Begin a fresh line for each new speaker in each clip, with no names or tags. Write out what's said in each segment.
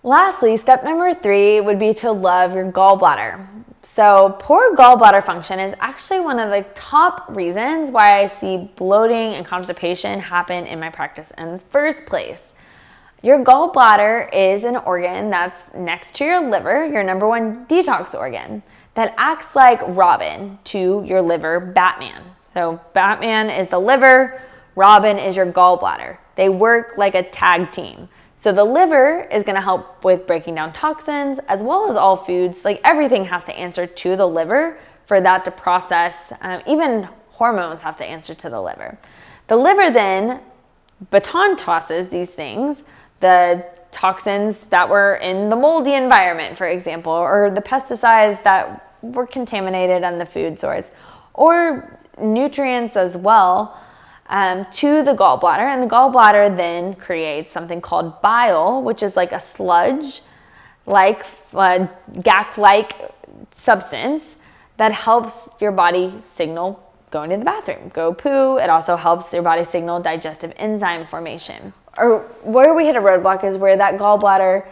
Lastly, step number 3 would be to love your gallbladder. So poor gallbladder function is actually one of the top reasons why I see bloating and constipation happen in my practice in the first place. Your gallbladder is an organ that's next to your liver, your number one detox organ, that acts like Robin to your liver, Batman. So Batman is the liver, Robin is your gallbladder. They work like a tag team. So the liver is going to help with breaking down toxins as well as all foods. Like everything has to answer to the liver for that to process. Even hormones have to answer to the liver. The liver then baton tosses these things, the toxins that were in the moldy environment, for example, or the pesticides that were contaminated on the food source, or nutrients as well, to the gallbladder. And the gallbladder then creates something called bile, which is like a sludge, like gack-like substance that helps your body signal going to the bathroom, go poo. It also helps your body signal digestive enzyme formation. Or where we hit a roadblock is where that gallbladder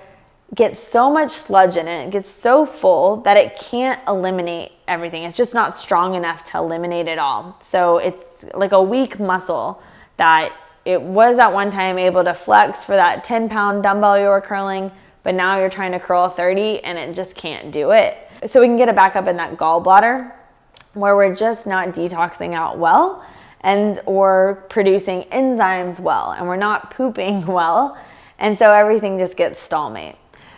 gets so much sludge in it, it gets so full that it can't eliminate everything. It's just not strong enough to eliminate it all. So it's like a weak muscle that it was at one time able to flex for that 10-pound dumbbell you were curling, but now you're trying to curl 30 and it just can't do it. So we can get it back up in that gallbladder where we're just not detoxing out well and or producing enzymes well, and we're not pooping well, and so everything just gets stalemate.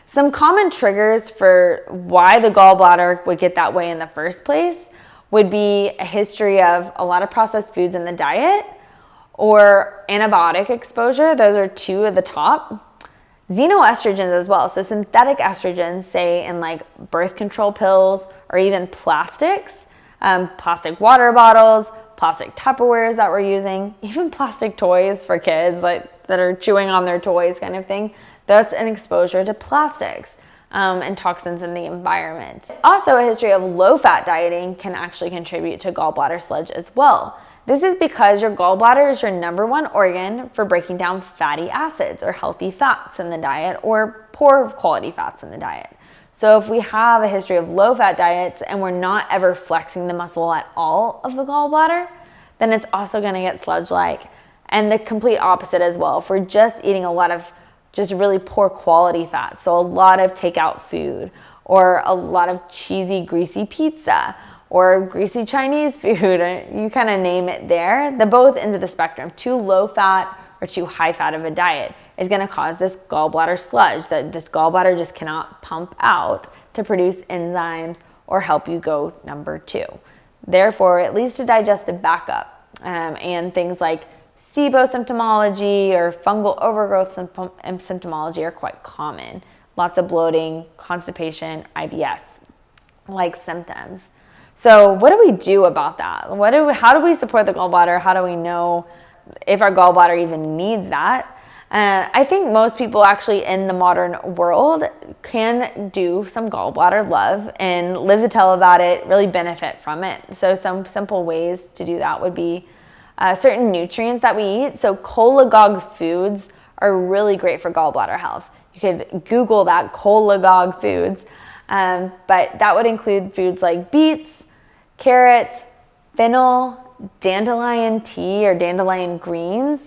Some common triggers for why the gallbladder would get that way in the first place would be a history of a lot of processed foods in the diet or antibiotic exposure. Those are two of the top. Xenoestrogens as well. So synthetic estrogens, say in like birth control pills or even plastics, plastic water bottles, plastic Tupperwares that we're using, even plastic toys for kids like that are chewing on their toys kind of thing. That's an exposure to plastics and toxins in the environment. Also, a history of low-fat dieting can actually contribute to gallbladder sludge as well. This is because your gallbladder is your number one organ for breaking down fatty acids or healthy fats in the diet or poor quality fats in the diet. So if we have a history of low-fat diets and we're not ever flexing the muscle at all of the gallbladder, then it's also going to get sludge-like. And the complete opposite as well. If we're just eating a lot of just really poor quality fat, so a lot of takeout food or a lot of cheesy, greasy pizza or greasy Chinese food, you kind of name it there, the both ends of the spectrum, too low fat or too high fat of a diet is going to cause this gallbladder sludge that this gallbladder just cannot pump out to produce enzymes or help you go number 2. Therefore, it leads to digestive backup and things like SIBO symptomology or fungal overgrowth symptomology are quite common. Lots of bloating, constipation, IBS like symptoms. So what do we do about that? How do we support the gallbladder? How do we know if our gallbladder even needs that? I think most people actually in the modern world can do some gallbladder love and live to tell about it, really benefit from it. So some simple ways to do that would be certain nutrients that we eat. So cholagogue foods are really great for gallbladder health. You could Google that, cholagogue foods. But that would include foods like beets, carrots, fennel, dandelion tea or dandelion greens,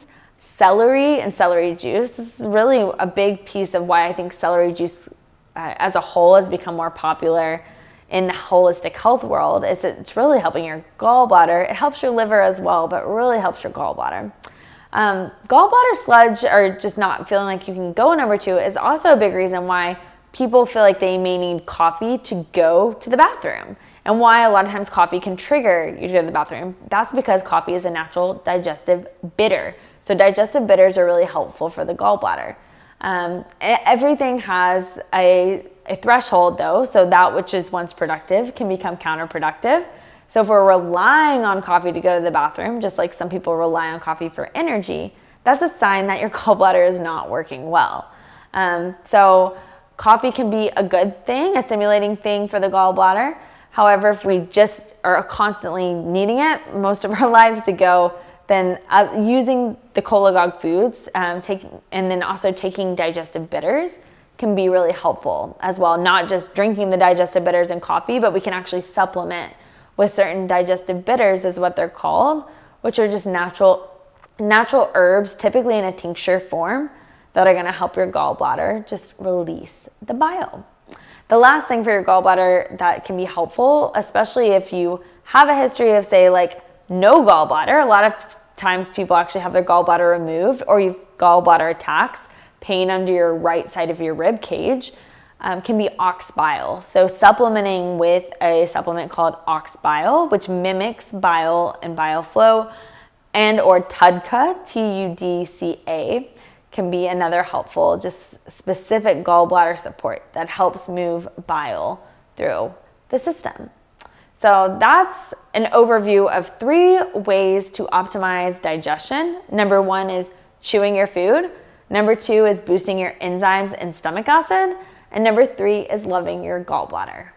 celery and celery juice. This is really a big piece of why I think celery juice as a whole has become more popular in the holistic health world. It's really helping your gallbladder. It helps your liver as well, but really helps your gallbladder. Gallbladder sludge or just not feeling like you can go number 2 is also a big reason why people feel like they may need coffee to go to the bathroom, and why a lot of times coffee can trigger you to go to the bathroom. That's because coffee is a natural digestive bitter. So digestive bitters are really helpful for the gallbladder. Everything has a threshold though, so that which is once productive can become counterproductive. So if we're relying on coffee to go to the bathroom, just like some people rely on coffee for energy, that's a sign that your gallbladder is not working well. So coffee can be a good thing, a stimulating thing for the gallbladder. However, if we just are constantly needing it most of our lives to go, then using the cholagogue foods and then also taking digestive bitters can be really helpful as well. Not just drinking the digestive bitters in coffee, but we can actually supplement with certain digestive bitters, is what they're called, which are just natural herbs, typically in a tincture form, that are going to help your gallbladder just release the bile. The last thing for your gallbladder that can be helpful, especially if you have a history of, say, like no gallbladder, a lot of times people actually have their gallbladder removed, or you've gallbladder attacks, pain under your right side of your rib cage, can be ox bile. So supplementing with a supplement called ox bile, which mimics bile and bile flow, and or TUDCA, TUDCA, can be another helpful, just specific gallbladder support that helps move bile through the system. So that's an overview of 3 ways to optimize digestion. Number 1 is chewing your food. Number 2 is boosting your enzymes and stomach acid. And number 3 is loving your gallbladder.